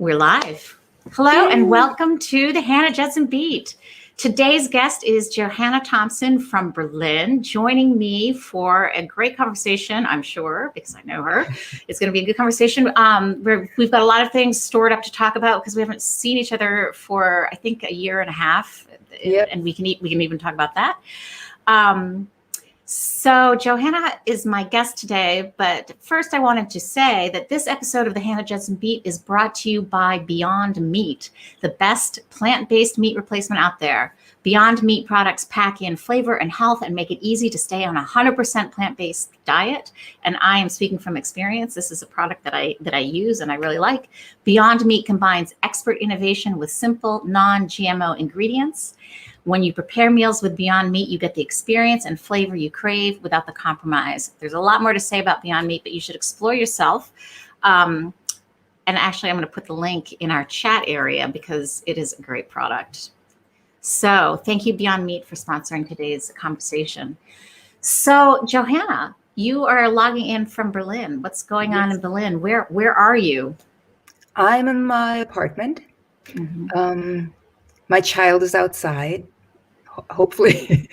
We're live. Hello and welcome to the Hannah Judson Beat. Today's guest is Johanna Thompson from Berlin, joining me for a great conversation, I'm sure, because I know her. It's going to be a good conversation. We've got a lot of things stored up to talk about because we haven't seen each other for, I think, a year and a half. Yep. And we can even talk about that. So Johanna is my guest today, but first I wanted to say that this episode of the Hannah Judson Beat is brought to you by Beyond Meat, the best plant-based meat replacement out there. Beyond Meat products pack in flavor and health and make it easy to stay on a 100% plant-based diet. And I am speaking from experience. This is a product that I use and I really like. Beyond Meat combines expert innovation with simple, non-GMO ingredients. When you prepare meals with Beyond Meat, you get the experience and flavor you crave without the compromise. There's a lot more to say about Beyond Meat, but you should explore yourself. And actually, I'm going to put the link in our chat area because it is a great product. So thank you, Beyond Meat, for sponsoring today's conversation. So Johanna, you are logging in from Berlin. What's going on in Berlin? Where are you? I'm in my apartment. Mm-hmm. My child is outside, hopefully.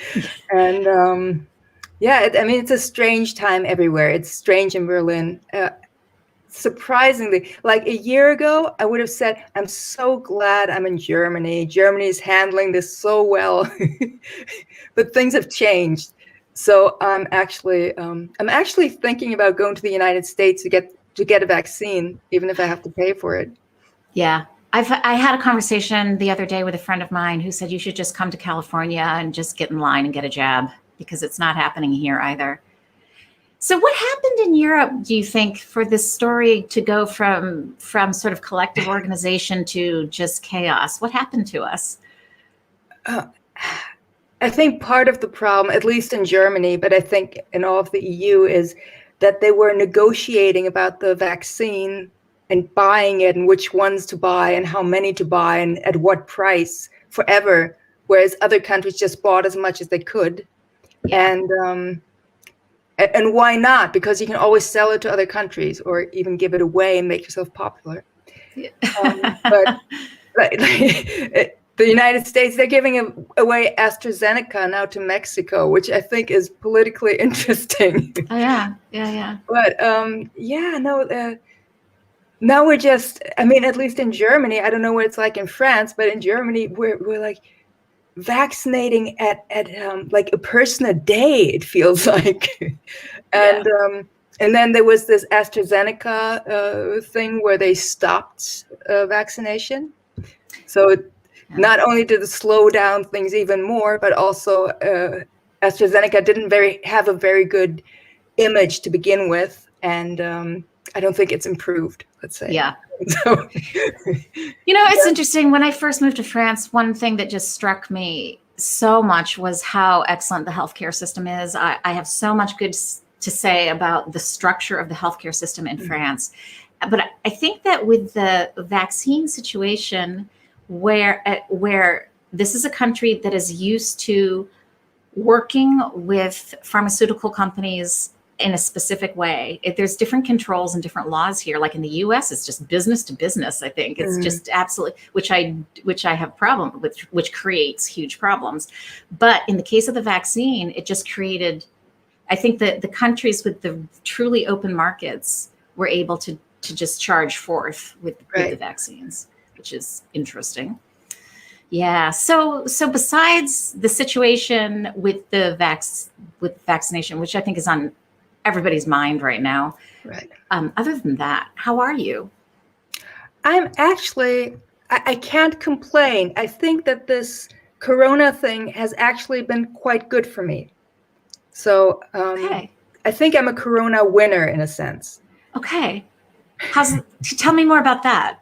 And it's a strange time everywhere. It's strange in Berlin. Surprisingly, like a year ago, I would have said, I'm so glad I'm in Germany. Germany is handling this so well. But things have changed. So I'm actually thinking about going to the United States to get a vaccine, even if I have to pay for it. Yeah. I had a conversation the other day with a friend of mine who said you should just come to California and just get in line and get a jab because it's not happening here either. So what happened in Europe, do you think, for this story to go from sort of collective organization to just chaos? What happened to us? I think part of the problem, at least in Germany, but I think in all of the EU, is that they were negotiating about the vaccine and buying it and which ones to buy and how many to buy and at what price forever, whereas other countries just bought as much as they could. Yeah. And why not? Because you can always sell it to other countries or even give it away and make yourself popular. Yeah. But the United States, they're giving away AstraZeneca now to Mexico, which I think is politically interesting. Oh, yeah. But now we're just, at least in Germany, I don't know what it's like in France, but in Germany, we're like vaccinating at like a person a day, it feels like. And then there was this AstraZeneca thing where they stopped vaccination. So not only did it slow down things even more, but also AstraZeneca didn't have a very good image to begin with. And I don't think it's improved, let's say. Yeah. So, it's interesting. When I first moved to France, one thing that just struck me so much was how excellent the healthcare system is. I have so much good to say about the structure of the healthcare system in France. But I think that with the vaccine situation, where this is a country that is used to working with pharmaceutical companies in a specific way. There's different controls and different laws here. Like in the US, it's just business to business, I think. It's just absolutely, which I have a problem with, which creates huge problems. But in the case of the vaccine, it just created, I think that the countries with the truly open markets were able to just charge forth with the vaccines, which is interesting. Yeah. So besides the situation with the vaccination, which I think is on everybody's mind right now. Right. Other than that, how are you? I'm actually, I can't complain. I think that this Corona thing has actually been quite good for me. So I think I'm a Corona winner in a sense. Okay. Tell me more about that.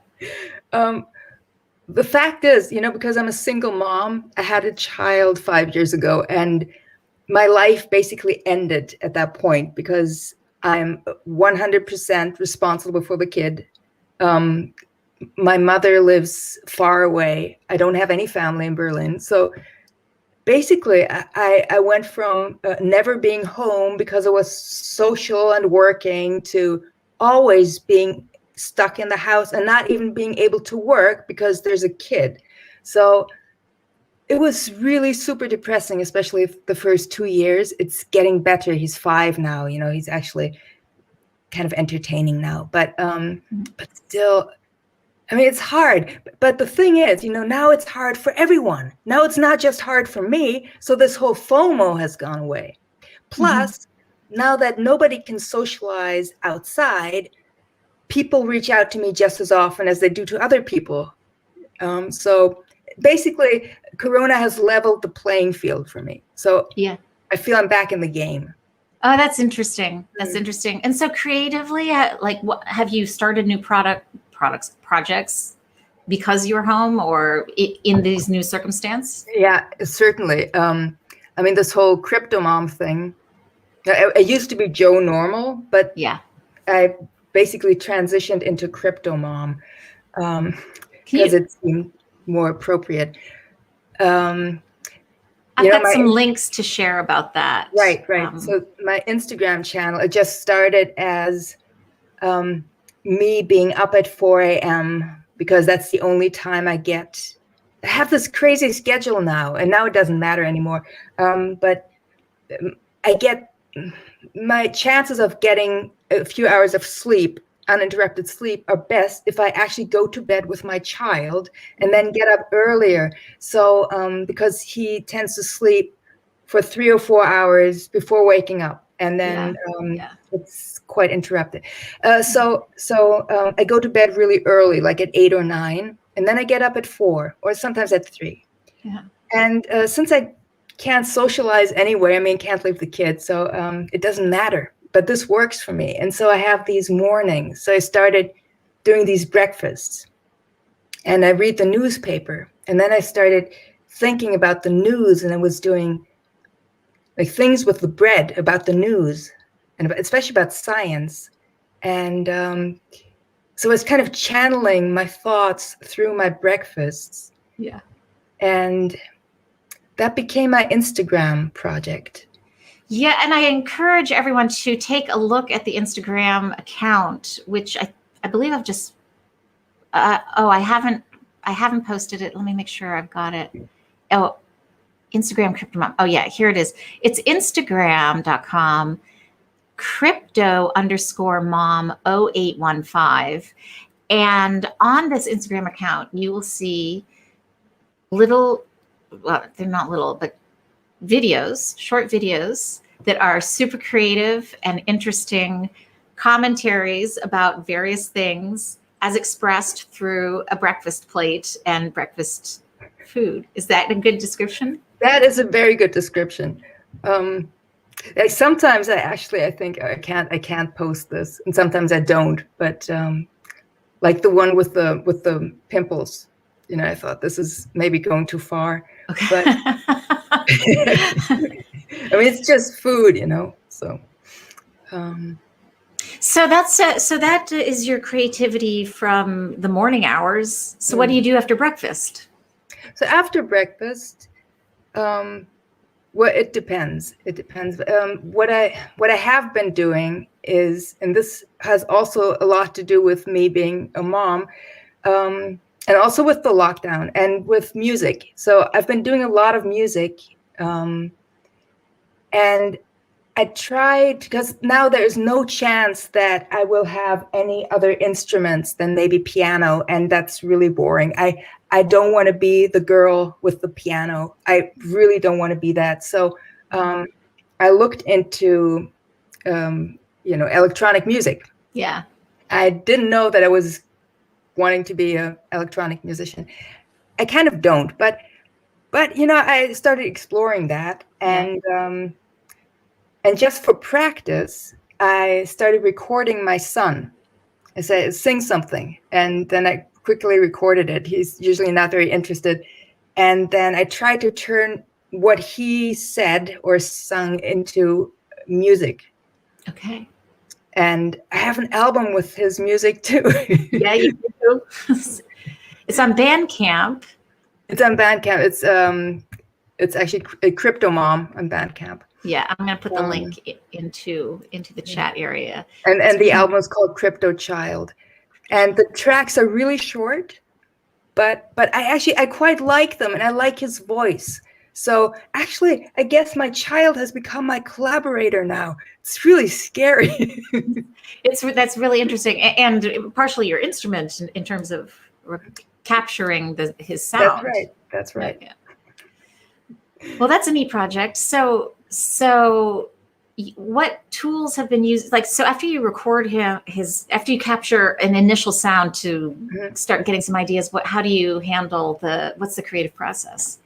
The fact is, because I'm a single mom, I had a child 5 years ago, and my life basically ended at that point because I'm 100% responsible for the kid. My mother lives far away. I don't have any family in Berlin. So basically, I went from never being home because I was social and working to always being stuck in the house and not even being able to work because there's a kid. So it was really super depressing, especially the first 2 years. It's getting better. He's 5 now, he's actually kind of entertaining now, but still, I mean, it's hard. But the thing is, now it's hard for everyone. Now it's not just hard for me. So this whole FOMO has gone away. Plus, now that nobody can socialize outside, people reach out to me just as often as they do to other people. So basically, Corona has leveled the playing field for me. So yeah, I feel I'm back in the game. Oh, that's interesting. That's interesting. And so creatively, what have you started new projects because you're home or in these new circumstance? Yeah, certainly. I mean, this whole crypto mom thing, I used to be Joe Normal, but yeah, I basically transitioned into crypto mom because it seemed more appropriate. I've got some links to share about that. Right. So my Instagram channel, it just started as me being up at 4 a.m. because that's the only time I have this crazy schedule now, and now it doesn't matter anymore. But I get my chances of getting a few hours of sleep, uninterrupted sleep, are best if I actually go to bed with my child and then get up earlier. So because he tends to sleep for 3 or 4 hours before waking up, and then it's quite interrupted. So I go to bed really early, like at 8 or 9, and then I get up at 4 or sometimes at 3. Yeah. And since I can't socialize anyway, I mean, can't leave the kids, so it doesn't matter. But this works for me. And so I have these mornings. So I started doing these breakfasts, and I read the newspaper. And then I started thinking about the news, and I was doing like things with the bread about the news, and especially about science. And so I was kind of channeling my thoughts through my breakfasts. Yeah. And that became my Instagram project. Yeah, and I encourage everyone to take a look at the Instagram account, which I believe I've just I haven't posted it. Let me make sure I've got it. Oh, Instagram Crypto Mom. Oh yeah, here it is. It's Instagram.com crypto_mom 0815. And on this Instagram account, you will see they're not little, but short videos that are super creative and interesting commentaries about various things as expressed through a breakfast plate and breakfast food. Is that a good description? That is a very good description. Sometimes I think I can't post this, and sometimes I don't. But like the one with the pimples, I thought this is maybe going too far. Okay. But I mean, it's just food, So. So that is your creativity from the morning hours. So what do you do after breakfast? So after breakfast, well, it depends. It depends. What I have been doing is, and this has also a lot to do with me being a mom, and also with the lockdown and with music. So I've been doing a lot of music, and I tried, because now there's no chance that I will have any other instruments than maybe piano, and that's really boring. I don't want to be the girl with the piano. I really don't want to be that. So I looked into, electronic music. Yeah. I didn't know that I was wanting to be an electronic musician. I kind of don't, but I started exploring that, and just for practice, I started recording my son. I said, sing something. And then I quickly recorded it. He's usually not very interested. And then I tried to turn what he said or sung into music. Okay. And I have an album with his music too. Yeah, you do. It's on Bandcamp. It's on Bandcamp. It's actually a Crypto Mom on Bandcamp. Yeah, I'm going to put the link into the chat area. And the album is called Crypto Child. and the tracks are really short, but I quite like them, and I like his voice. So actually, I guess my child has become my collaborator now. It's really scary. That's really interesting, and partially your instrument in terms of capturing his sound. That's right. That's right. Yeah. Well, that's a neat project. So what tools have been used? Like, so after you record after you capture an initial sound to start getting some ideas, how do you handle what's the creative process?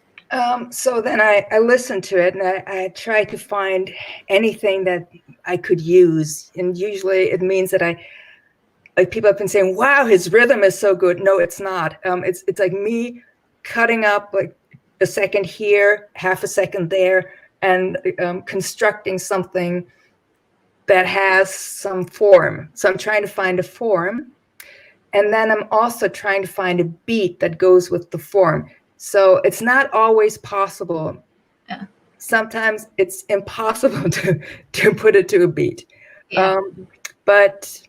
So then I listened to it, and I tried to find anything that I could use. And usually it means that like people have been saying, wow, his rhythm is so good. No, it's not. It's like me cutting up like a second here, half a second there, and constructing something that has some form. So I'm trying to find a form. And then I'm also trying to find a beat that goes with the form. So it's not always possible. Yeah. Sometimes it's impossible to put it to a beat. Yeah. But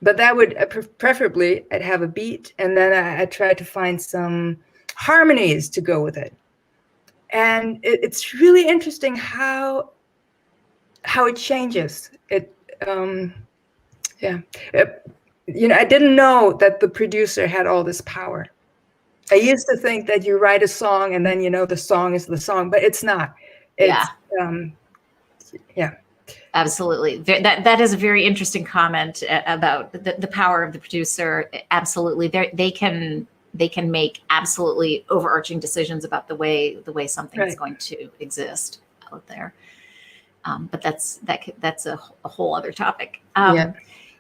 that would preferably I'd have a beat, and then I try to find some harmonies to go with it. And it's really interesting how it changes. I didn't know that the producer had all this power. I used to think that you write a song and then the song is the song, but it's not. It's, yeah. Absolutely. That is a very interesting comment about the power of the producer. Absolutely. They can make absolutely overarching decisions about the way something is going to exist out there. But that's a whole other topic.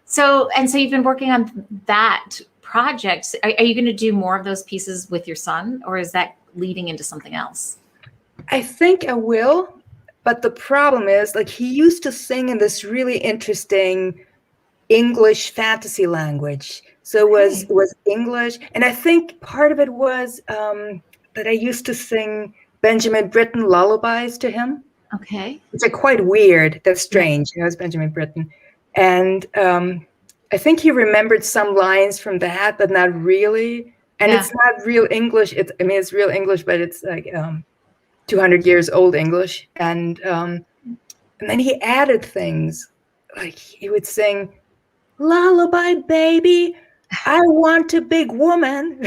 So you've been working on that project. Are you going to do more of those pieces with your son, or is that leading into something else? I think I will. But the problem is, like, he used to sing in this really interesting English fantasy language. So it was English. And I think part of it was that I used to sing Benjamin Britten lullabies to him. Okay. Which are quite weird. That's strange. It's Benjamin Britten. And I think he remembered some lines from that, but not really. And it's not real English. It's real English, but it's like 200 years old English. And then he added things. Like he would sing, "Lullaby, baby, I want a big woman."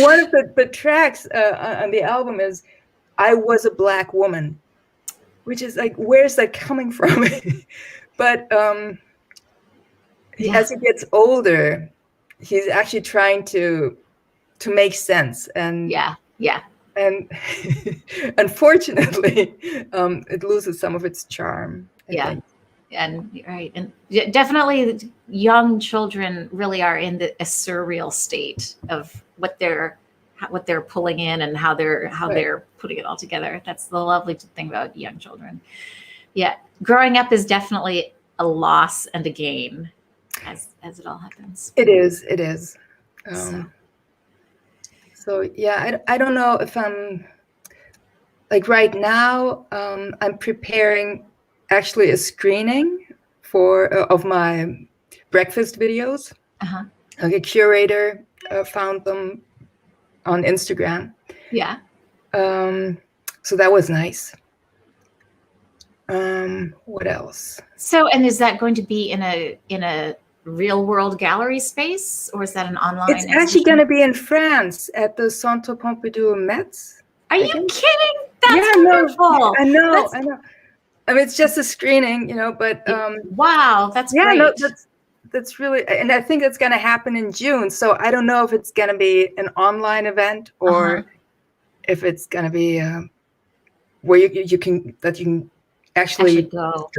One of the tracks on the album is "I Was a Black Woman," which is like, where's that coming from? But as he gets older, he's actually trying to make sense. And and unfortunately, it loses some of its charm. I think. And right, and definitely young children really are in a surreal state of what they're pulling in and how they're putting it all together. That's the lovely thing about young children. Yeah, growing up is definitely a loss and a gain, as it all happens. It is. So yeah, I don't know if I'm like right now. I'm preparing actually a screening of my breakfast videos. Like a curator found them on Instagram. Yeah. So that was nice. What else? So, and is that going to be in a real world gallery space, or is that an online? It's actually going to be in France at the Centre Pompidou Metz. Are you kidding? That's wonderful. I know. It's just a screening, but wow, that's great. No, that's really, and I think it's going to happen in June. So I don't know if it's going to be an online event or if it's going to be where you can actually go.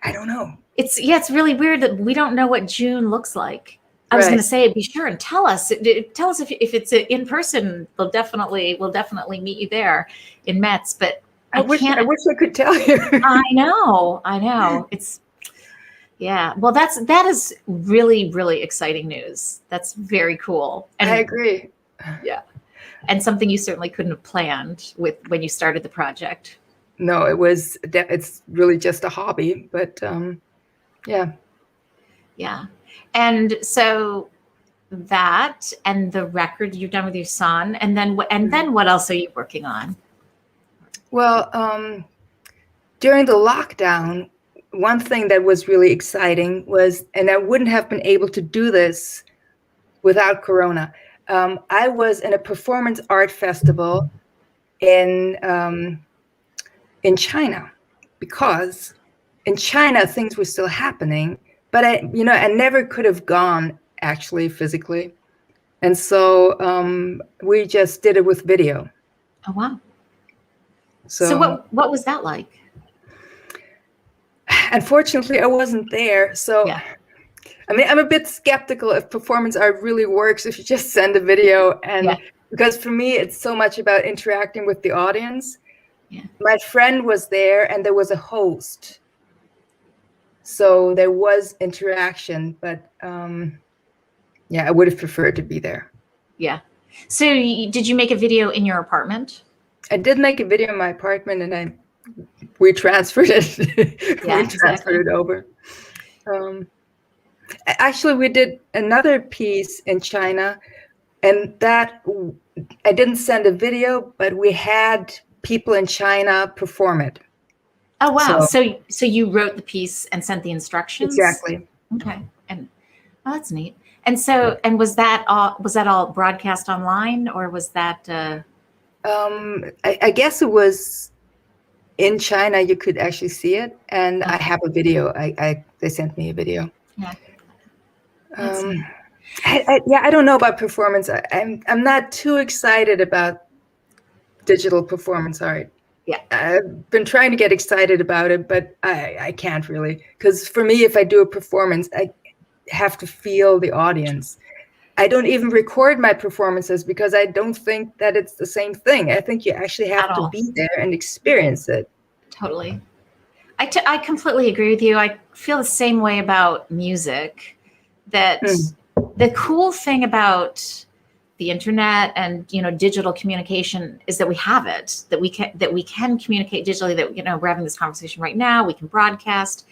I don't know. It's really weird that we don't know what June looks like. I was going to say, be sure and tell us. Tell us if it's in person. We'll definitely meet you there in Metz. But I wish I could tell you. I know. It's well, that is really, really exciting news. That's very cool. And I agree. Yeah, and something you certainly couldn't have planned when you started the project. No, it's really just a hobby, but yeah. Yeah. And so that, and the record you've done with your son, and then what else are you working on? Well, during the lockdown, one thing that was really exciting was, and I wouldn't have been able to do this without Corona. I was in a performance art festival in China, because in China things were still happening, but I never could have gone actually physically, and so we just did it with video. Oh, wow. So So what was that like? unfortunately, I wasn't there. So Yeah. I mean, I'm a bit skeptical if performance art really works if you just send a video, and because for me, it's so much about interacting with the audience. Yeah. My friend was there, and there was a host, so there was interaction. But I would have preferred to be there. Yeah. So did you make a video in your apartment? I did make a video in my apartment, and we transferred it. Yeah, We transferred it over. Actually, we did another piece in China, and that I didn't send a video, but we had people in China perform it. Oh, wow. So you wrote the piece and sent the instructions? Exactly. Okay. And that's neat. And so, and was that all broadcast online, or was that I guess it was in China. You could actually see it, and I have a video. They sent me a video. Yeah. I don't know about performance. I'm not too excited about digital performance art. Yeah. I've been trying to get excited about it, but I can't really, because for me, if I do a performance, I have to feel the audience. I don't even record my performances because I don't think that it's the same thing. I think you actually have to be there and experience it. Totally. I completely agree with you. I feel the same way about music, that the cool thing about the internet and digital communication is that we have it, that we can communicate digitally, that we're having this conversation right now, we can broadcast,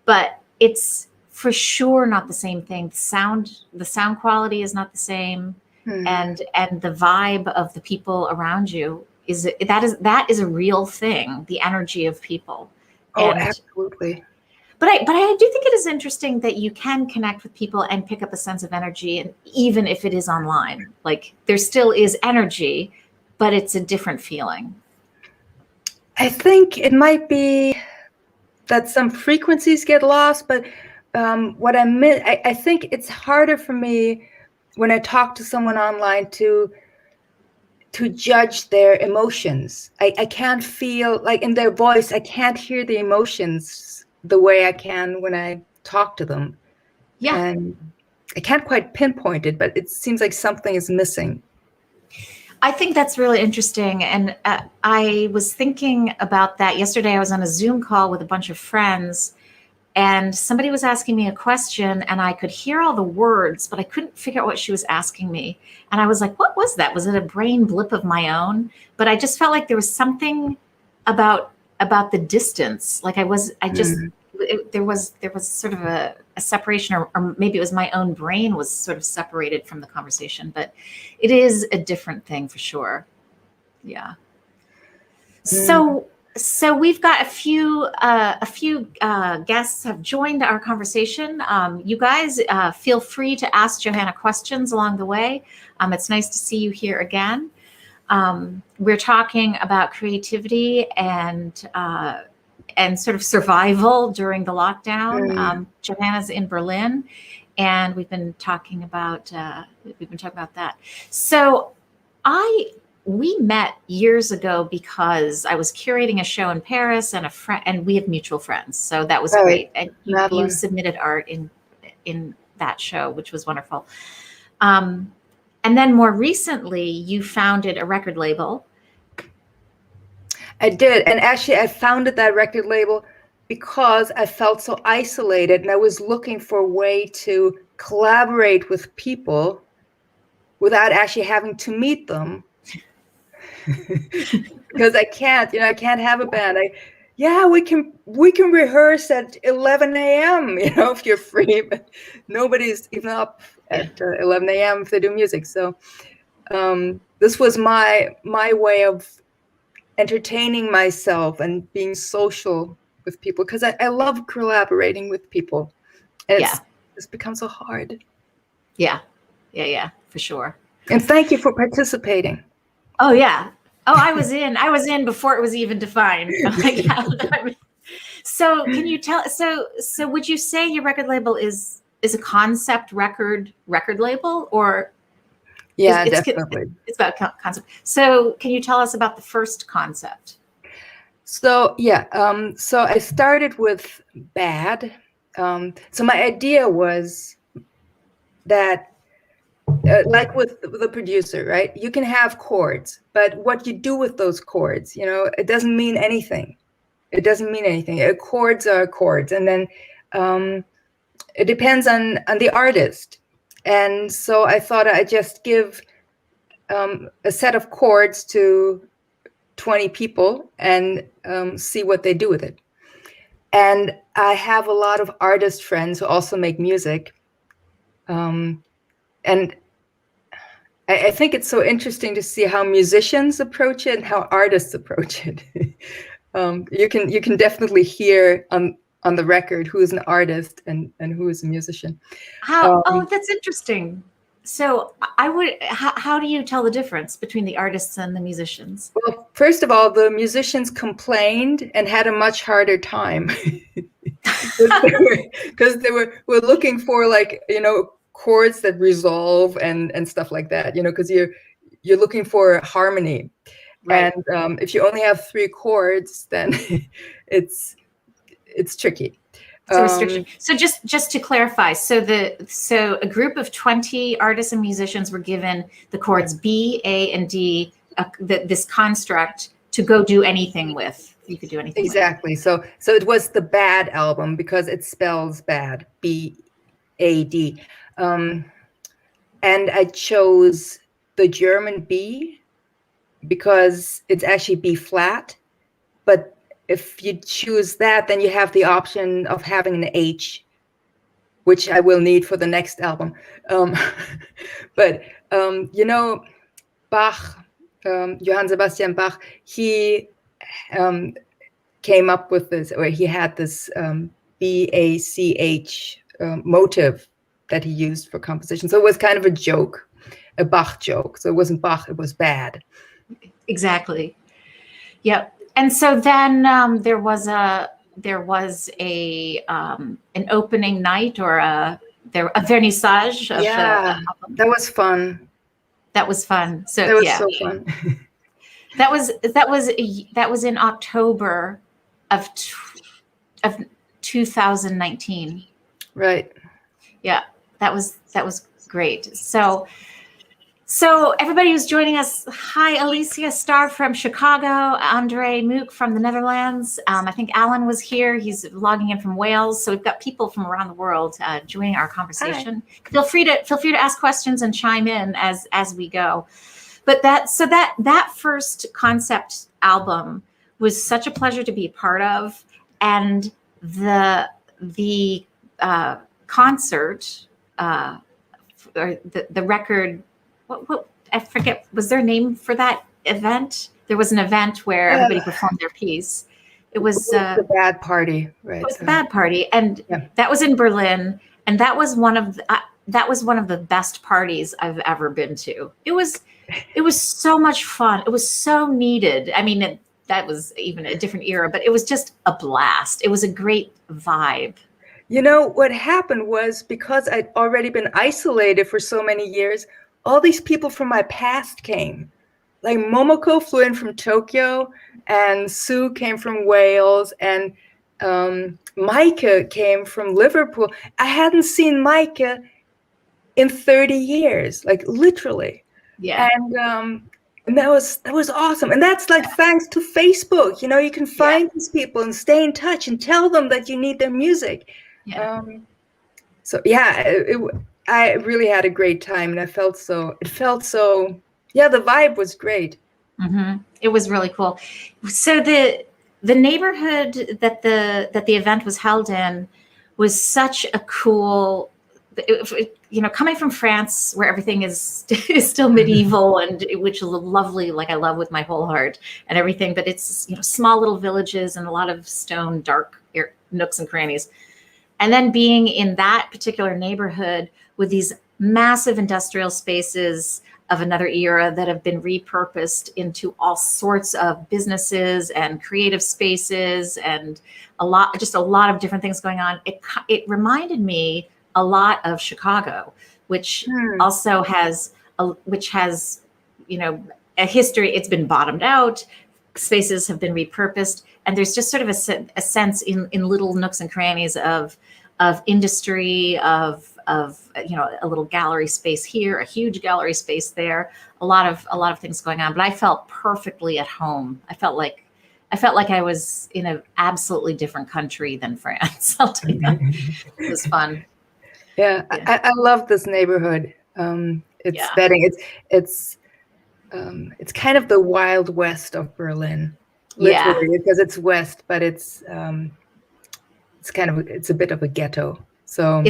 but it's for sure not the same thing. The sound quality is not the same, and the vibe of the people around you is a real thing, the energy of people. Absolutely. But I do think it is interesting that you can connect with people and pick up a sense of energy, and even if it is online, like there still is energy, but it's a different feeling. I think it might be that some frequencies get lost, but what I think it's harder for me when I talk to someone online to judge their emotions. I can't feel, like, in their voice, I can't hear the emotions the way I can when I talk to them. Yeah. And I can't quite pinpoint it, but it seems like something is missing. I think that's really interesting. And I was thinking about that yesterday. I was on a Zoom call with a bunch of friends, and somebody was asking me a question, and I could hear all the words, but I couldn't figure out what she was asking me. And I was like, what was that? Was it a brain blip of my own? But I just felt like there was something about the distance. Like there was sort of a separation, or maybe it was my own brain was sort of separated from the conversation, but it is a different thing for sure. Yeah. So we've got a few guests have joined our conversation. You guys feel free to ask Johanna questions along the way. It's nice to see you here again. We're talking about creativity and sort of survival during the lockdown. Johanna's in Berlin, and we've been talking about that. So we met years ago because I was curating a show in Paris, and we have mutual friends. So that was great. And you submitted art in that show, which was wonderful. And then more recently, you founded a record label. I did. And actually, I founded that record label because I felt so isolated, and I was looking for a way to collaborate with people without actually having to meet them. Because I can't have a band. yeah, we can rehearse at 11 a.m. If you're free, but nobody's even up at 11 a.m. if they do music. So this was my way of entertaining myself and being social with people, because I love collaborating with people, and it's become so hard. Yeah, for sure. And thank you for participating. Oh yeah. Oh, I was in before it was even defined. So can you tell, so would you say your record label is a concept record label, or? Yeah, definitely. It's about concept. So can you tell us about the first concept? So yeah, so I started with bad. So my idea was that, like with the producer, right? You can have chords, but what you do with those chords, it doesn't mean anything. It doesn't mean anything. Chords are chords, and then it depends on the artist. And so I thought I'd just give a set of chords to 20 people and see what they do with it. And I have a lot of artist friends who also make music. And I think it's so interesting to see how musicians approach it and how artists approach it. You can definitely hear on the record who is an artist and who is a musician. Oh, that's interesting. So how do you tell the difference between the artists and the musicians? Well, first of all, the musicians complained and had a much harder time because they were looking for, like, chords that resolve and stuff like that, because you're looking for harmony. Right. And if you only have 3 chords, then it's tricky. It's a restriction. So just to clarify, so a group of 20 artists and musicians were given the chords B, A, and D, this construct to go do anything with. You could do anything. Exactly. So it was the bad album because it spells bad, B-A-D. And I chose the German B because it's actually B flat, but if you choose that, then you have the option of having an H, which I will need for the next album. But Bach, Johann Sebastian Bach, he came up with this, or he had this BACH motive that he used for composition. So it was kind of a joke, a Bach joke. So it wasn't Bach, it was bad. Exactly. Yeah. And so then there was an opening night, or a vernissage. Yeah, that was fun. That was fun. So that was so fun. that was in October of 2019. Right. Yeah, that was great. So everybody who's joining us, hi, Alicia Starr from Chicago, Andre Mook from the Netherlands. I think Alan was here. He's logging in from Wales. So we've got people from around the world joining our conversation. Hi. Feel free to ask questions and chime in as we go. But that first concept album was such a pleasure to be a part of, and the concert or the record. What I forget, was there a name for that event? There was an event where everybody performed their piece. It was the Bad Party, right? It was the Bad Party, and that was in Berlin, and that was one of the best parties I've ever been to. It was so much fun. It was so needed. I mean, that was even a different era, but it was just a blast. It was a great vibe. What happened was, because I'd already been isolated for so many years, all these people from my past came. Like Momoko flew in from Tokyo, and Sue came from Wales, and Micah came from Liverpool. I hadn't seen Micah in 30 years, like literally. Yeah. And that was awesome. And that's like thanks to Facebook. You can find these people and stay in touch and tell them that you need their music. Yeah. I really had a great time, and it felt so, the vibe was great. Mm-hmm. It was really cool. So the the neighborhood that the event was held in was such a cool, coming from France where everything is still medieval and which is lovely, like I love with my whole heart and everything, but it's, small little villages and a lot of stone, dark nooks and crannies. And then being in that particular neighborhood with these massive industrial spaces of another era that have been repurposed into all sorts of businesses and creative spaces and a lot of different things going on. It reminded me a lot of Chicago, which also has a history. It's been bottomed out. Spaces have been repurposed, and there's just sort of a sense in little nooks and crannies of industry, of a little gallery space here, a huge gallery space there, a lot of things going on. But I felt perfectly at home. I felt like I was in an absolutely different country than France. I'll tell you that. It was fun. Yeah. I love this neighborhood. It's setting. It's kind of the Wild West of Berlin, literally, because it's west, but it's a bit of a ghetto. So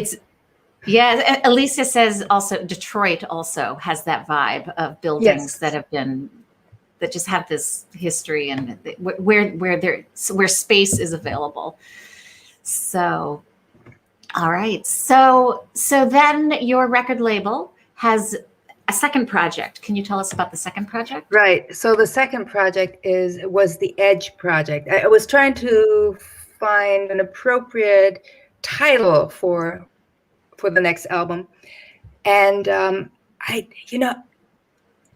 Alicia says also Detroit also has that vibe of buildings that just have this history and where space is available. So, all right. So then your record label has a second project. Can you tell us about the second project? Right. So the second project was the Edge project. I was trying to find an appropriate title for the next album, and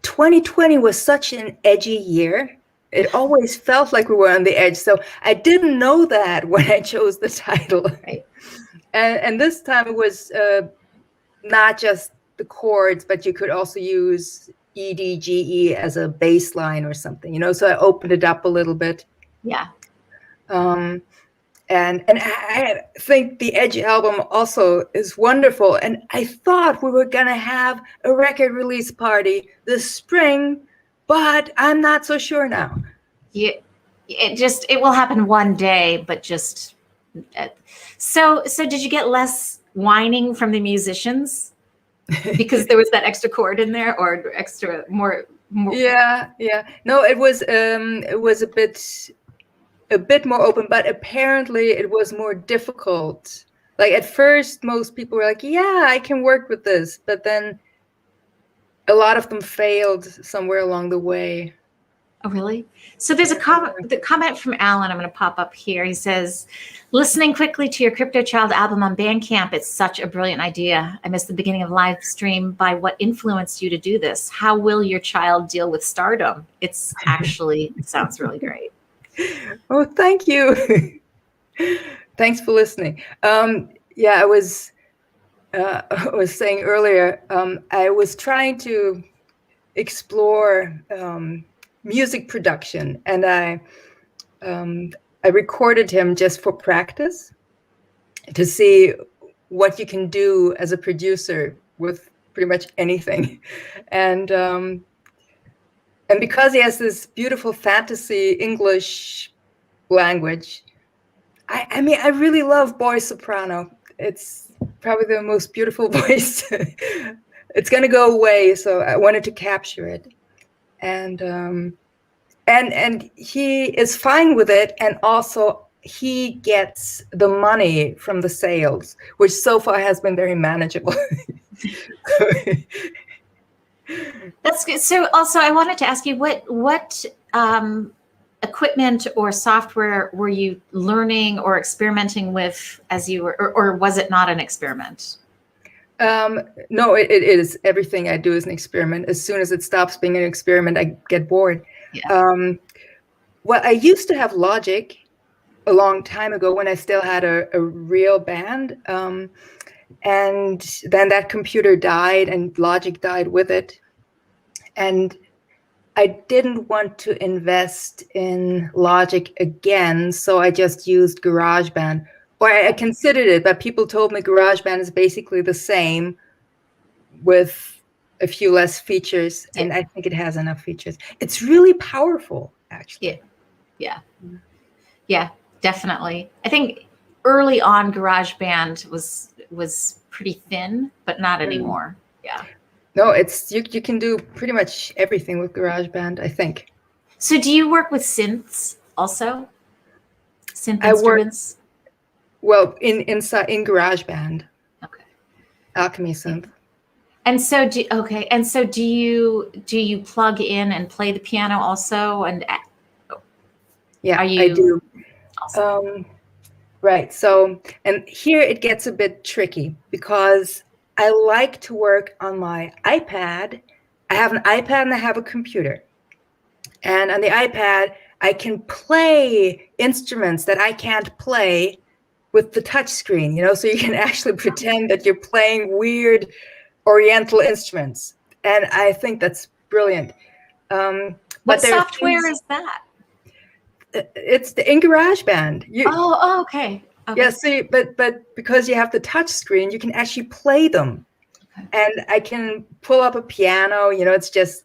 2020 was such an edgy year. It always felt like we were on the edge. So I didn't know that when I chose the title. Right. And this time it was not just the chords, but you could also use E, D, G, E as a bass line or something, so I opened it up a little bit. Yeah. And I think the Edge album also is wonderful. And I thought we were going to have a record release party this spring, but I'm not so sure now. Yeah, it will happen one day, but just so did you get less whining from the musicians because there was that extra chord in there, or extra more? Yeah. No, it was a bit more open, but apparently it was more difficult. Like at first, most people were like, yeah, I can work with this. But then a lot of them failed somewhere along the way. Oh, really? So there's the comment from Alan. I'm going to pop up here. He says, listening quickly to your Crypto Child album on Bandcamp, it's such a brilliant idea. I missed the beginning of live stream. By what influenced you to do this? How will your child deal with stardom? It sounds really great. Oh, thank you. Thanks for listening. I was saying earlier, I was trying to explore music production, and I recorded him just for practice to see what you can do as a producer with pretty much anything. And because he has this beautiful fantasy English language, I mean, I really love boy soprano. It's probably the most beautiful voice. It's going to go away, so I wanted to capture it. And he is fine with it, and also he gets the money from the sales, which so far has been very manageable. That's good. So also I wanted to ask you what equipment or software were you learning or experimenting with as you were, or was it not an experiment? No, it is. Everything I do is an experiment. As soon as it stops being an experiment, I get bored. Yeah. Well, I used to have Logic a long time ago when I still had a real band. And then that computer died and Logic died with it. And I didn't want to invest in Logic again, so I just used GarageBand. Or I considered it, but people told me GarageBand is basically the same with a few less features, and I think it has enough features. It's really powerful, actually. Yeah. Yeah, definitely. I think early on GarageBand was pretty thin, but not anymore. Yeah. No, it's you can do pretty much everything with GarageBand, I think. So do you work with synths also? Synth I work instruments? well in GarageBand, Okay. Alchemy Synth. And so do you plug in and play the piano also? And Yeah, are you I do. awesome. Right. So, and here it gets a bit tricky because I like to work on my iPad. I have an iPad and I have a computer. And on the iPad, I can play instruments that I can't play with the touch screen, so you can actually pretend that you're playing weird Oriental instruments. And I think that's brilliant. What But there are software things, is that? it's in GarageBand. Okay. Yeah, see, but because you have the touch screen, you can actually play them. Okay. And I can pull up a piano, it's just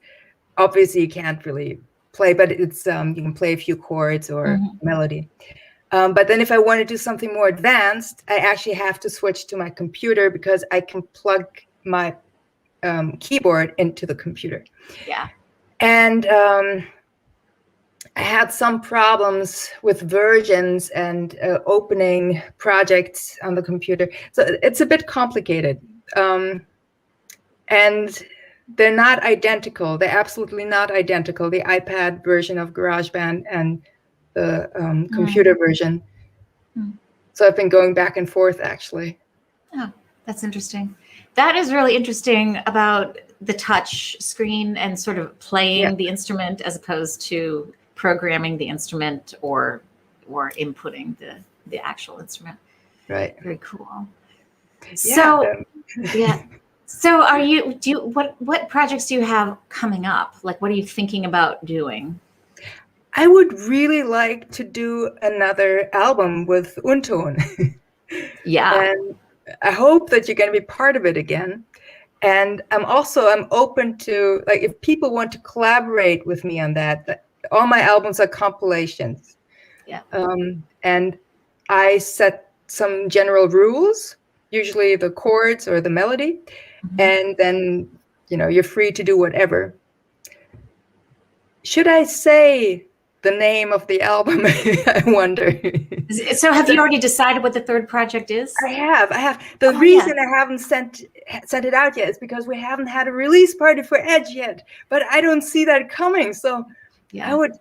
obviously you can't really play, but it's you can play a few chords or melody. But then if I want to do something more advanced, I actually have to switch to my computer because I can plug my keyboard into the computer. Yeah. And I had some problems with versions and opening projects on the computer. So it's a bit complicated. And they're not identical. They're absolutely not identical, the iPad version of GarageBand and the computer version. So I've been going back and forth, actually. Oh, that's interesting. That is really interesting about the touch screen and sort of playing the instrument as opposed to programming the instrument or inputting the actual instrument. Right. Very cool. Yeah. So what projects do you have coming up? Like, what are you thinking about doing? I would really like to do another album with Unton. Yeah. And I hope that you're going to be part of it again. And I'm open to, like, if people want to collaborate with me on that, all my albums are compilations. Yeah. And I set some general rules, usually the chords or the melody. And then, you're free to do whatever. Should I say the name of the album? I wonder. So have you already decided what the third project is? I have. The reason I haven't sent it out yet is because we haven't had a release party for Edge yet. But I don't see that coming. So I don't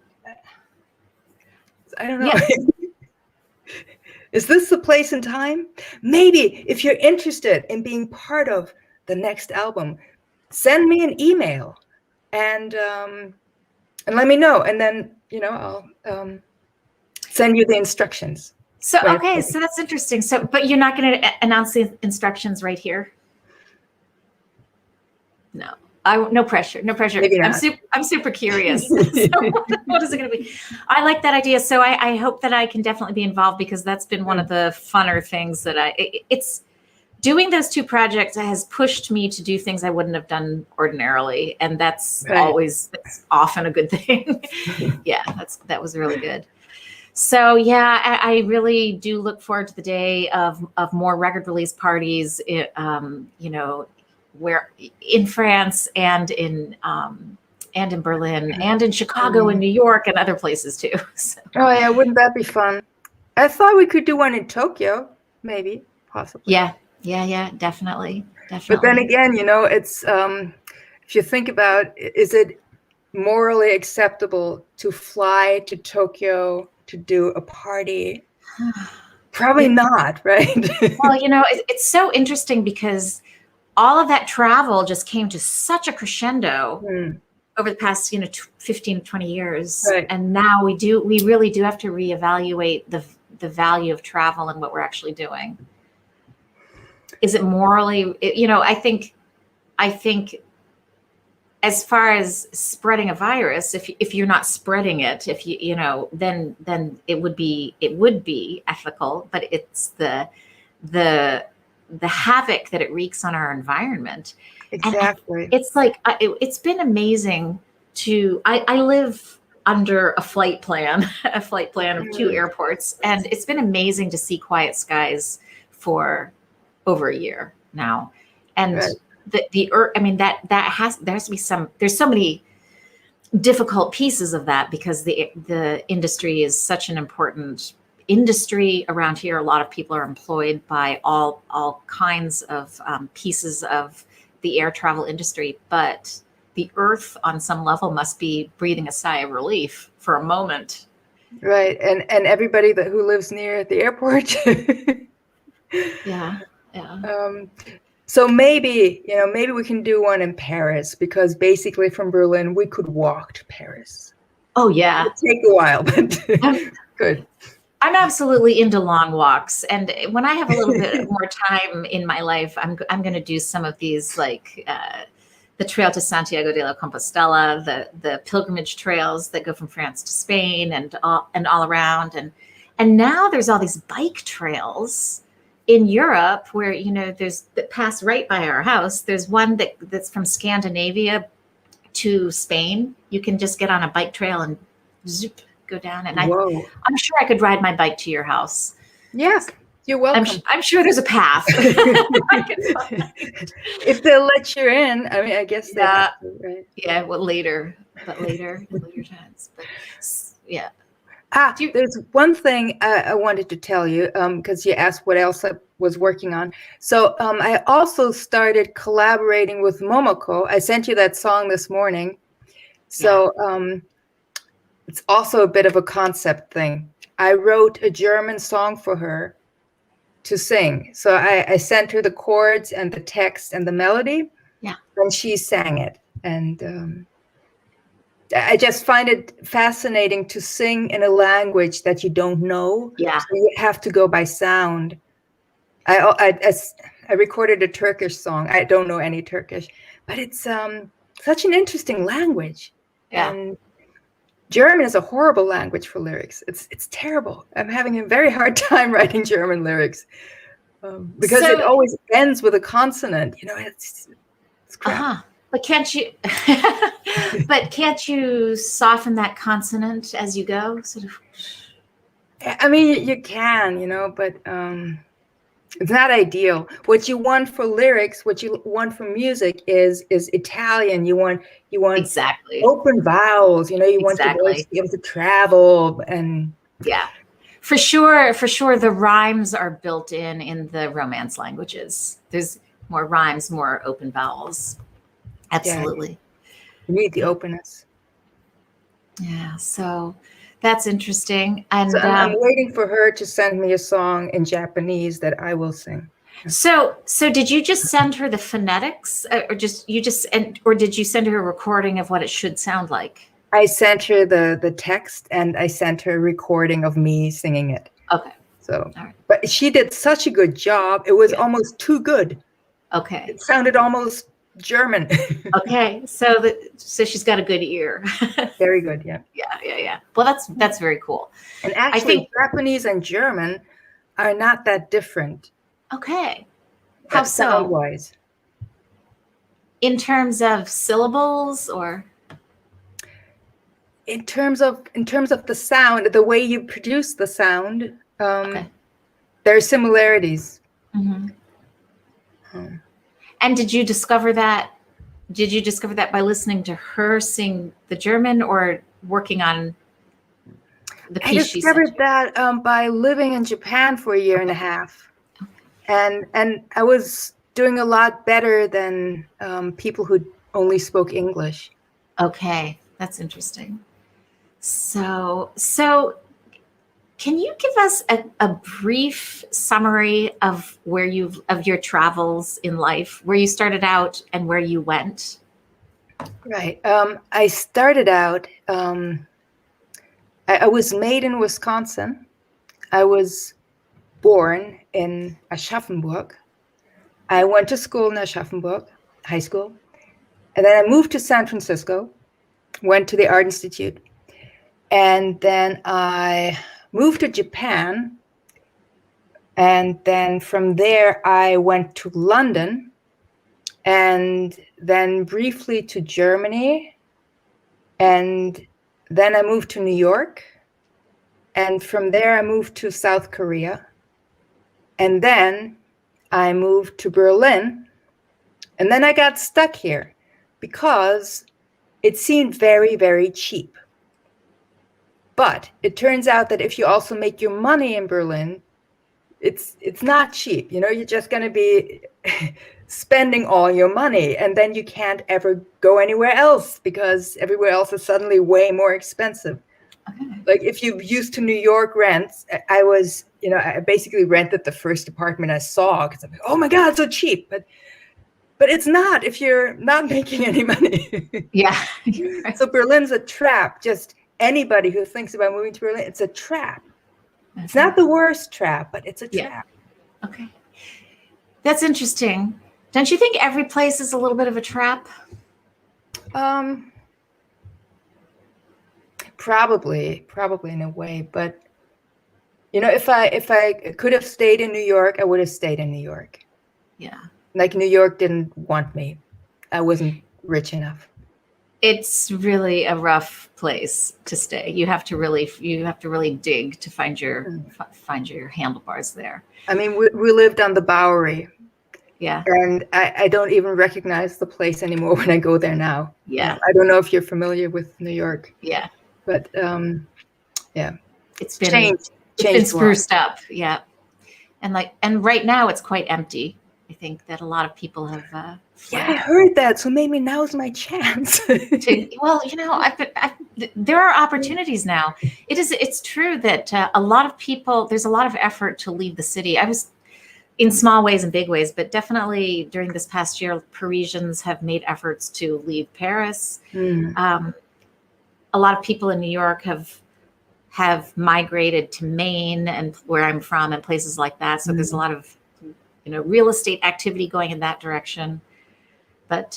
know. Yeah. Is this the place and time? Maybe if you're interested in being part of the next album, send me an email and let me know. And then, I'll send you the instructions. So, okay, so that's interesting. So, but you're not going to announce the instructions right here? No. No pressure. I'm super curious. So what is it going to be? I like that idea. So I hope that I can definitely be involved because that's been one of the funner things that it's doing those two projects has pushed me to do things I wouldn't have done ordinarily. And that's that's often a good thing. Yeah, that was really good. So yeah, I really do look forward to the day of more record release parties, where in France and in Berlin and in Chicago and New York and other places too. So. Oh yeah, wouldn't that be fun? I thought we could do one in Tokyo, maybe, possibly. Yeah, definitely. But then again, it's if you think about, is it morally acceptable to fly to Tokyo to do a party? Probably not, right? Well, it's so interesting because all of that travel just came to such a crescendo over the past, 15, 20 years. Right. And now we really do have to reevaluate the value of travel and what we're actually doing. Is it morally, I think as far as spreading a virus, if you're not spreading it, then it would be ethical, but it's the havoc that it wreaks on our environment. Exactly. And it's like, it's been amazing I live under a flight plan, a flight plan of 2 airports. And it's been amazing to see quiet skies for over a year now. And I mean, there has to be there's so many difficult pieces of that, because the industry is such an important industry around here. A lot of people are employed by all kinds of pieces of the air travel industry, but the earth on some level must be breathing a sigh of relief for a moment. Right. And everybody who lives near the airport. Yeah. So maybe we can do one in Paris, because basically from Berlin we could walk to Paris. Oh yeah. It'll take a while, but good. I'm absolutely into long walks, and when I have a little bit more time in my life, I'm going to do some of these, like the Trail to Santiago de la Compostela, the pilgrimage trails that go from France to Spain and all around, and now there's all these bike trails in Europe where there's that pass right by our house. There's one that's from Scandinavia to Spain. You can just get on a bike trail and zoop, go down, and I'm sure I could ride my bike to your house. Yes, you're welcome. I'm sure there's a path. If they'll let you in, I mean, I guess they have to, right? Yeah, well, later times. But yeah. There's one thing I wanted to tell you, because you asked what else I was working on. So I also started collaborating with Momoko. I sent you that song this morning. So it's also a bit of a concept thing. I wrote a German song for her to sing. So I sent her the chords and the text and the melody. Yeah. And she sang it. And I just find it fascinating to sing in a language that you don't know. Yeah. So you have to go by sound. I recorded a Turkish song. I don't know any Turkish, but it's such an interesting language. Yeah. And German is a horrible language for lyrics. It's terrible. I'm having a very hard time writing German lyrics because it always ends with a consonant. It's crap. But can't you soften that consonant as you go? Sort of. I mean, you can, but it's not ideal. What you want for lyrics, what you want for music is Italian. You want exactly open vowels. You want your voice to be able to travel, and for sure, the rhymes are built in the Romance languages. There's more rhymes, more open vowels. Absolutely. You need the openness. Yeah, so that's interesting. And so I'm waiting for her to send me a song in Japanese that I will sing. So did you just send her the phonetics, or did you send her a recording of what it should sound like? I sent her the text, and I sent her a recording of me singing it. Okay. So, but she did such a good job. It was almost too good. Okay. It sounded almost German. Okay, so she's got a good ear. Very good, yeah. Yeah. Well, that's very cool. And actually, I think Japanese and German are not that different. Okay. How so? Sound-wise. In terms of syllables, or? In terms of the sound, the way you produce the sound, there are similarities. Mm-hmm. And did you discover that by listening to her sing the German, or working on the piece she sang? I discovered that by living in Japan for a year and a half. And I was doing a lot better than people who only spoke English. Okay, that's interesting. So can you give us a brief summary of your travels in life, where you started out and where you went? Right. I started out, I was made in Wisconsin. I was born in Aschaffenburg. I went to school in Aschaffenburg, high school. And then I moved to San Francisco, went to the Art Institute. And then I moved to Japan, and then from there I went to London, and then briefly to Germany, and Then I moved to New York. And from there, I moved to South Korea. And then I moved to Berlin. And then I got stuck here because it seemed very, very cheap. But it turns out that if you also make your money in Berlin, it's not cheap. You're just going to be spending all your money, and then you can't ever go anywhere else because everywhere else is suddenly way more expensive. Okay. Like if you used to New York rents, I basically rented the first apartment I saw because I'm like, oh my God, it's so cheap. But it's not if you're not making any money. Yeah. So Berlin's a trap. Just anybody who thinks about moving to Berlin, it's a trap. It's not the worst trap, but it's a trap. Okay. That's interesting. Don't you think every place is a little bit of a trap? Probably in a way. But, if I could have stayed in New York, I would have stayed in New York. Yeah. Like New York didn't want me. I wasn't rich enough. It's really a rough place to stay. You have to really dig to find your handlebars there. I mean, we lived on the Bowery. Yeah. And I don't even recognize the place anymore when I go there now. Yeah. I don't know if you're familiar with New York. Yeah. But yeah. It's been spruced up. Yeah. And right now it's quite empty. I think that a lot of people have. Yeah, I heard that. So maybe now's my chance. There are opportunities now. It's true that there's a lot of effort to leave the city. I was in small ways and big ways, but definitely during this past year, Parisians have made efforts to leave Paris. A lot of people in New York have migrated to Maine and where I'm from and places like that. So there's a lot of real estate activity going in that direction. But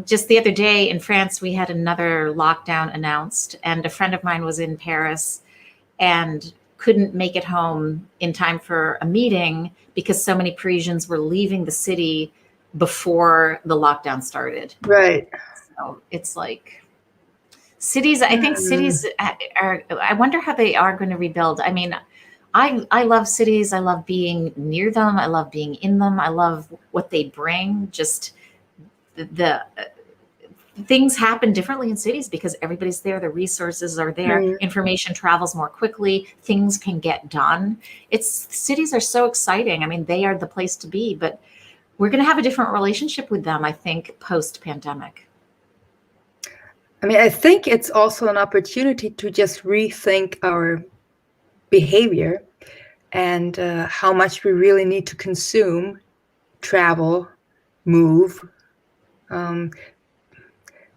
just the other day in France, we had another lockdown announced, and a friend of mine was in Paris and couldn't make it home in time for a meeting because so many Parisians were leaving the city before the lockdown started. Right. So it's like cities, I think cities are, I wonder how they are going to rebuild. I mean, I love cities. I love being near them. I love being in them. I love what they bring. Just the things happen differently in cities because everybody's there. The resources are there. Information travels more quickly. Things can get done. Cities are so exciting. I mean, they are the place to be, but we're going to have a different relationship with them, I think, post-pandemic. I mean, I think it's also an opportunity to just rethink our behavior and how much we really need to consume, travel, move.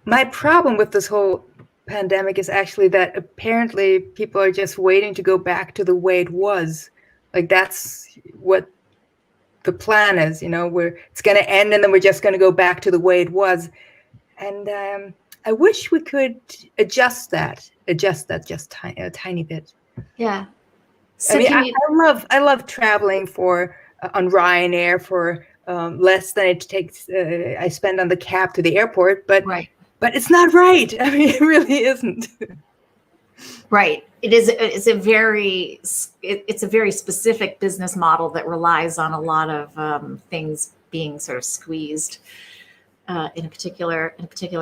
My problem with this whole pandemic is actually that apparently people are just waiting to go back to the way it was. Like that's what the plan is, where it's going to end and then we're just going to go back to the way it was. And I wish we could adjust that just a tiny bit. Yeah. So I mean, I love traveling on Ryanair for less than it takes. I spend on the cab to the airport, but it's not right. I mean, it really isn't. Right. It's a very specific business model that relies on a lot of things being sort of squeezed in a particular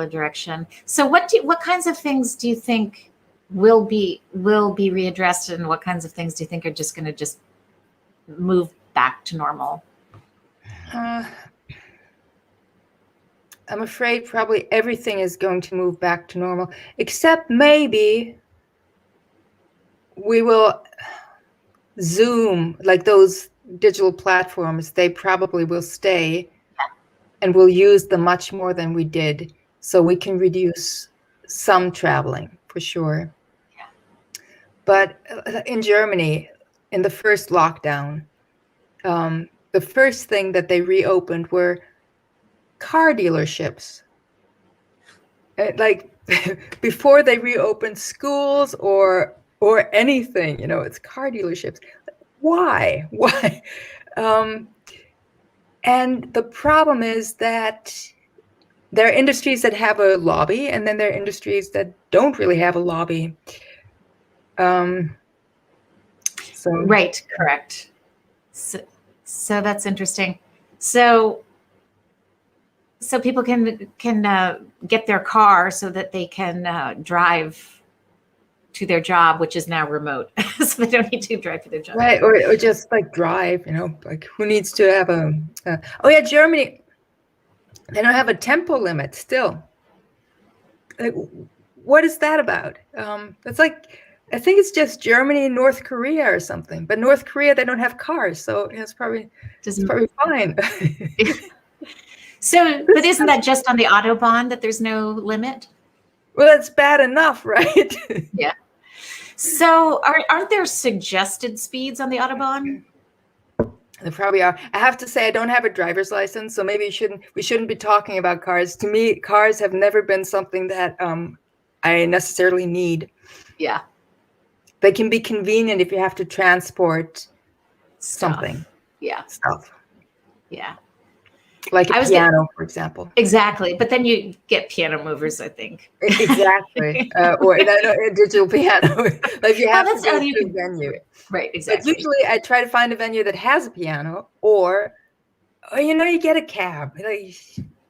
direction. So what kinds of things do you think will be readdressed, and what kinds of things do you think are just going to just move back to normal? I'm afraid probably everything is going to move back to normal, except maybe we will Zoom, like those digital platforms, they probably will stay and we'll use them much more than we did. So we can reduce some traveling for sure. Yeah. But in Germany, in the first lockdown, the first thing that they reopened were car dealerships. Like before they reopened schools or anything, it's car dealerships. Why? And the problem is that there are industries that have a lobby, and then there are industries that don't really have a lobby. Right, correct. So that's interesting. So people can get their car so that they can drive to their job, which is now remote, so they don't need to drive to their job. Right, or just like drive. Like who needs to have oh yeah, Germany. They don't have a tempo limit still. Like, what is that about? It's like, I think it's just Germany and North Korea or something. But North Korea, they don't have cars, so it's probably fine. So, but isn't that just on the Autobahn that there's no limit? Well, that's bad enough, right? Yeah. So, aren't there suggested speeds on the Autobahn? There probably are. I have to say, I don't have a driver's license, so maybe we shouldn't be talking about cars. To me, cars have never been something that I necessarily need. Yeah. They can be convenient if you have to transport something. Yeah. Stuff. Yeah. Like a piano, for example. Exactly. But then you get piano movers, I think. Exactly. Or a digital piano. Like you have to go to a venue. Right, exactly. But usually I try to find a venue that has a piano, or you get a cab. Like,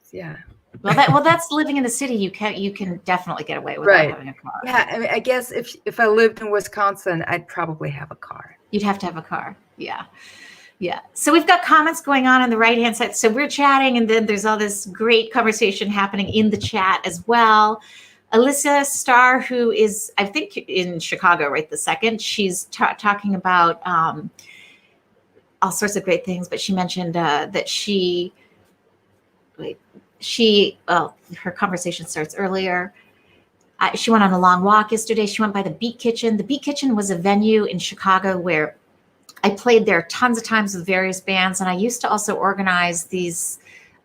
yeah. Well, that's living in the city. You can definitely get away without having a car. Yeah, I mean, I guess if I lived in Wisconsin, I'd probably have a car. You'd have to have a car. Yeah. Yeah. So we've got comments going on the right-hand side. So we're chatting, and then there's all this great conversation happening in the chat as well. Alyssa Starr, who is, I think, in Chicago right this second, she's talking about all sorts of great things, but she mentioned that her conversation starts earlier. She went on a long walk yesterday. She went by the Beat Kitchen. The Beat Kitchen was a venue in Chicago where I played there tons of times with various bands, and I used to also organize these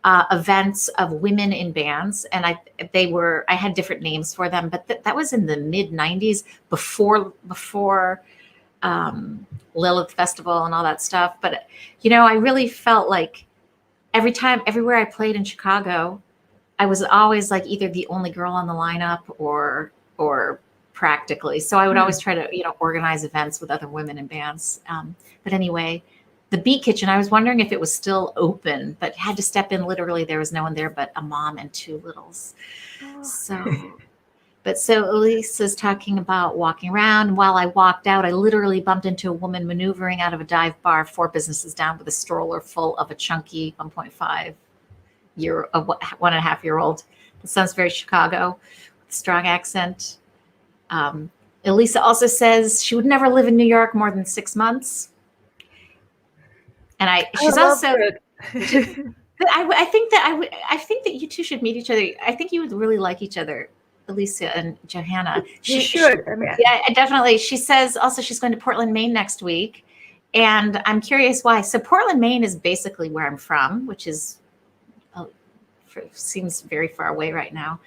events of women in bands, and I had different names for them, but that was in the mid 90s, before Lilith Festival and all that stuff. But I really felt like everywhere I played in Chicago, I was always like either the only girl on the lineup or practically. So I would always try to, organize events with other women in bands. But anyway, the Beat Kitchen, I was wondering if it was still open, but had to step in. Literally, there was no one there but a mom and two littles. Oh. So Elise is talking about walking around. While I walked out, I literally bumped into a woman maneuvering out of a dive bar 4 businesses down with a stroller full of a chunky 1.5-year-old. It sounds very Chicago, with a strong accent. Elisa also says she would never live in New York more than 6 months. And I think that you two should meet each other. I think you would really like each other, Elisa and Johanna. She should. Yeah, definitely. She says also she's going to Portland, Maine next week. And I'm curious why. So Portland, Maine is basically where I'm from, which is seems very far away right now.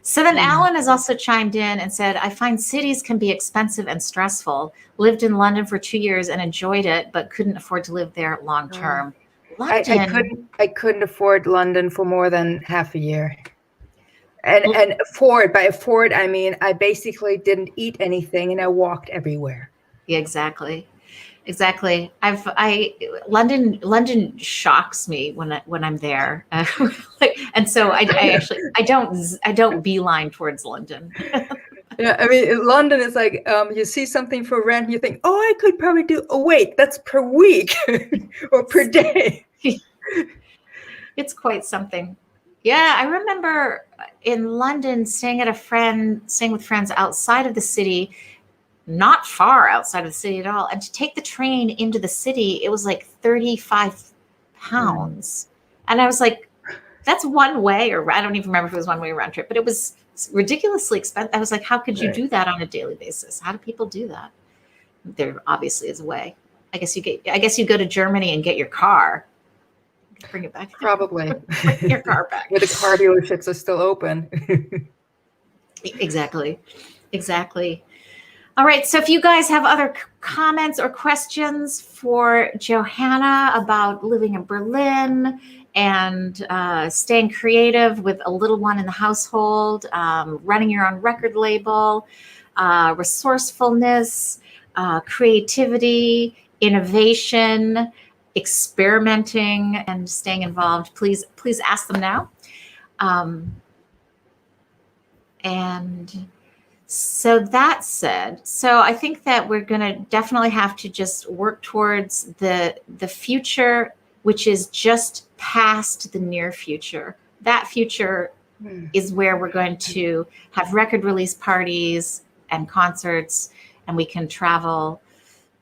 So then Alan has also chimed in and said, I find cities can be expensive and stressful. Lived in London for 2 years and enjoyed it, but couldn't afford to live there long term. I couldn't afford London for more than half a year. And by afford, I mean, I basically didn't eat anything and I walked everywhere. Yeah, exactly. London shocks me when I'm there, and so I don't beeline towards London. Yeah, I mean, in London, it's like you see something for rent, and you think, oh, I could probably do. Oh, wait, that's per week or per day. It's quite something. Yeah, I remember in London staying with friends outside of the city. Not far outside of the city at all. And to take the train into the city, it was like 35 pounds. And I was like, that's one way, or I don't even remember if it was one way round trip, but it was ridiculously expensive. I was like, how could you do that on a daily basis? How do people do that? There obviously is a way. I guess you go to Germany and get your car. Bring it back. Probably. Bring your car back. Where the car dealerships are still open. Exactly. All All right. So if you guys have other comments or questions for Johanna about living in Berlin and staying creative with a little one in the household, running your own record label, resourcefulness, creativity, innovation, experimenting, and staying involved, please ask them now. And so that said, so I think that we're going to definitely have to just work towards the future, which is just past the near future. That future is where we're going to have record release parties and concerts, and we can travel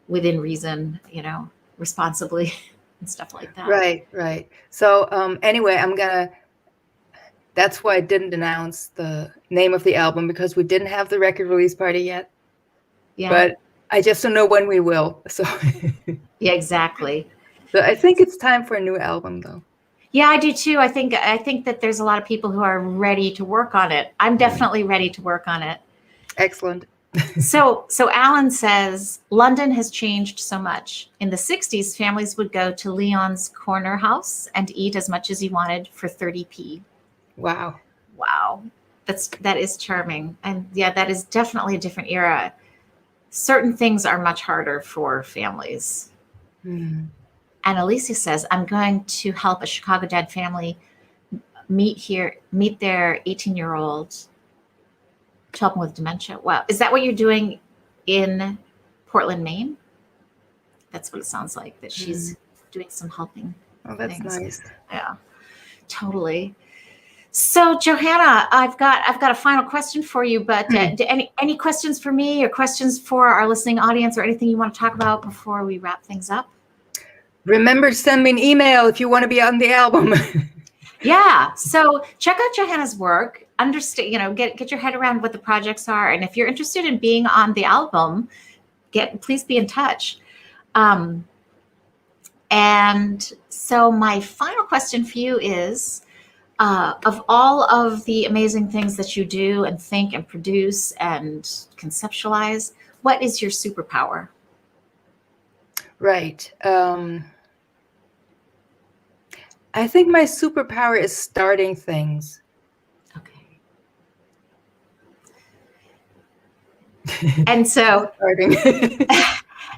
within reason, responsibly and stuff like that. Right. So anyway, that's why I didn't announce the name of the album, because we didn't have the record release party yet. Yeah. But I just don't know when we will. So yeah, exactly. So I think it's time for a new album, though. Yeah, I do too. I think that there's a lot of people who are ready to work on it. I'm definitely ready to work on it. Excellent. So Alan says, London has changed so much. In the 60s, families would go to Leon's Corner House and eat as much as you wanted for 30p. Wow. That is charming. And yeah, that is definitely a different era. Certain things are much harder for families. And Alicia says, I'm going to help a Chicago Dad family meet their 18-year-old to help them with dementia. Wow. Is that what you're doing in Portland, Maine? That's what it sounds like, that she's doing some helping. Oh, that's nice. Yeah, totally. So Johanna, I've got a final question for you, but any questions for me or questions for our listening audience or anything you want to talk about before we wrap things up? Remember to send me an email if you want to be on the album. Yeah. So check out Johanna's work, understand, get your head around what the projects are. And if you're interested in being on the album, please be in touch. And so my final question for you is, of all of the amazing things that you do and think and produce and conceptualize, what is your superpower? Right. I think my superpower is starting things. Okay. And so,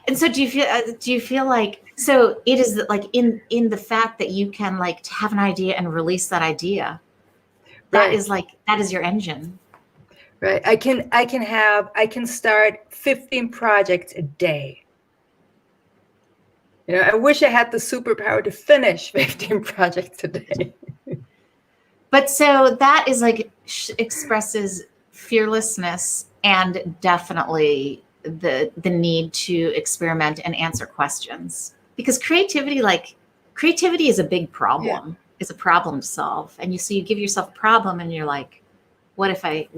and so, do you feel like, so it is like in the fact that you can like to have an idea and release that idea, that is your engine. Right. I can start 15 projects a day. I wish I had the superpower to finish 15 projects a day. But so that is like expresses fearlessness and definitely the need to experiment and answer questions, because creativity is a big problem. Yeah. It's a problem to solve. And you give yourself a problem and you're like, what if I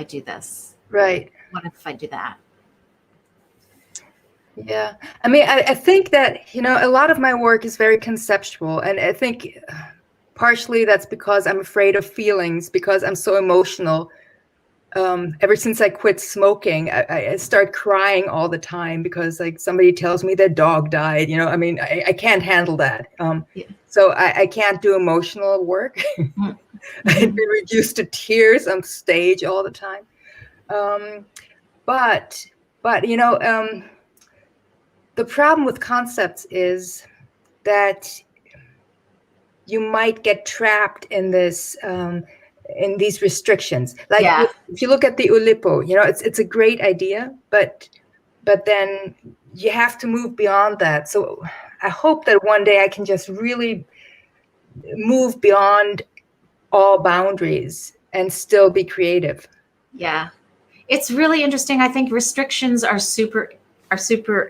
do this? Right. What if I do that? Yeah. I mean, I think that, a lot of my work is very conceptual. And I think partially that's because I'm afraid of feelings, because I'm so emotional. Ever since I quit smoking, I start crying all the time because like somebody tells me their dog died. I mean, I can't handle that. So I can't do emotional work. I'd be reduced to tears on stage all the time. But the problem with concepts is that you might get trapped in this, in these restrictions. Like if you look at the Oulipo, it's a great idea, but then you have to move beyond that. So I hope that one day I can just really move beyond all boundaries and still be creative. Yeah, it's really interesting. I think restrictions are super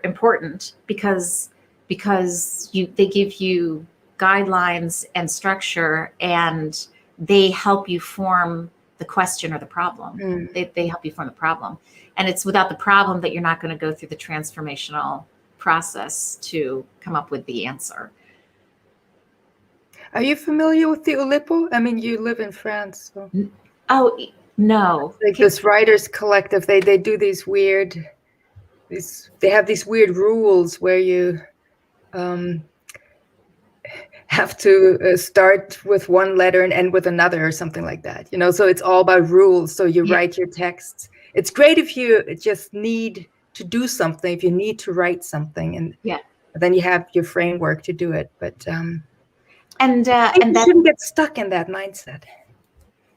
important because they give you guidelines and structure, and they help you form the question or the problem. They help you form the problem, and it's without the problem that you're not going to go through the transformational process to come up with the answer. Are you familiar with the Oulipo? I mean, you live in France. So. Oh, No. Like this writers collective, they do these weird, they have these weird rules where you have to start with one letter and end with another or something like that. So it's all about rules. So you write your texts. It's great if you just need to do something, if you need to write something, and then you have your framework to do it. But and you shouldn't get stuck in that mindset.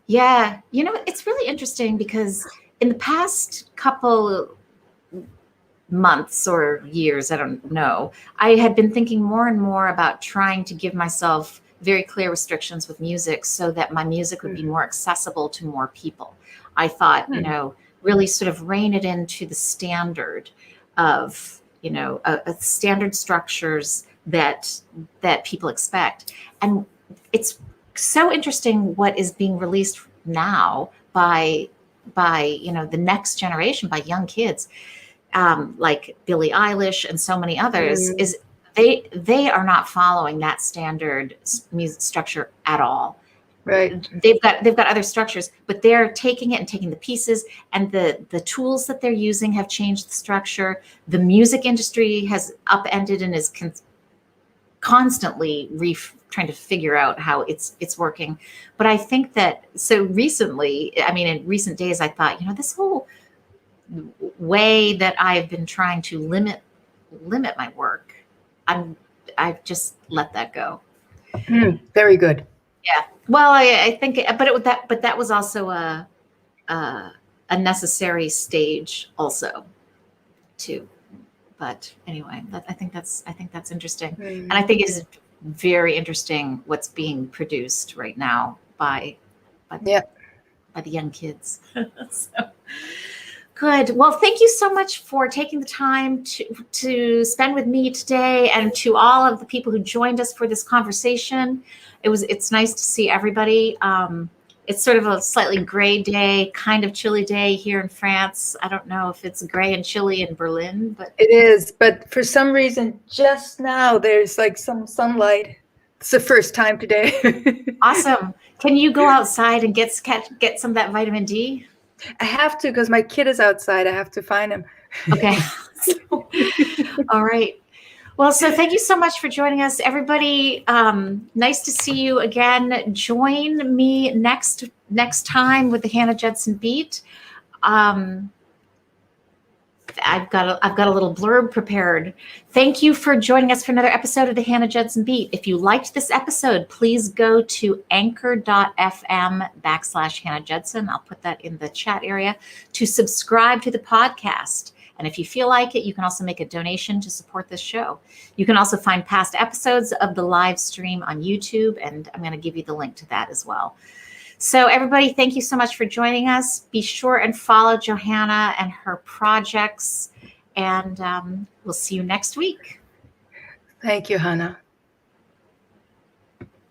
Yeah, it's really interesting because in the past couple months or years, I don't know, I had been thinking more and more about trying to give myself very clear restrictions with music so that my music would be more accessible to more people. I thought, really sort of rein it into the standard of, standard structures that people expect. And it's so interesting what is being released now by the next generation, by young kids, like Billie Eilish and so many others, is they are not following that standard music structure at all. Right. They've got other structures, but they're taking it and taking the pieces, and the tools that they're using have changed the structure. The music industry has upended and is constantly trying to figure out how it's working. But I think that so recently, in recent days, I thought, this whole way that I've been trying to limit my work, I've just let that go. Very good. Yeah. Well, I think, but that was also a necessary stage also too. But anyway, I think that's interesting, and I think it is very interesting what's being produced right now by the young kids. So good. Well, thank you so much for taking the time to spend with me today, and to all of the people who joined us for this conversation. It's nice to see everybody. It's sort of a slightly gray day, kind of chilly day here in France. I don't know if it's gray and chilly in Berlin, but it is. But for some reason, just now there's like some sunlight. It's the first time today. Awesome. Can you go outside and get some of that vitamin D? I have to, because my kid is outside. I have to find him. Okay. All right. Well, so thank you so much for joining us, everybody. Nice to see you again. Join me next time with the Hannah Judson Beat. I've got a little blurb prepared. Thank you for joining us for another episode of the Hannah Judson Beat. If you liked this episode, please go to anchor.fm/Hannah Judson. I'll put that in the chat area to subscribe to the podcast. And if you feel like it, you can also make a donation to support this show. You can also find past episodes of the live stream on YouTube, and I'm going to give you the link to that as well. So everybody, thank you so much for joining us. Be sure and follow Johanna and her projects, and we'll see you next week. Thank you, Hannah.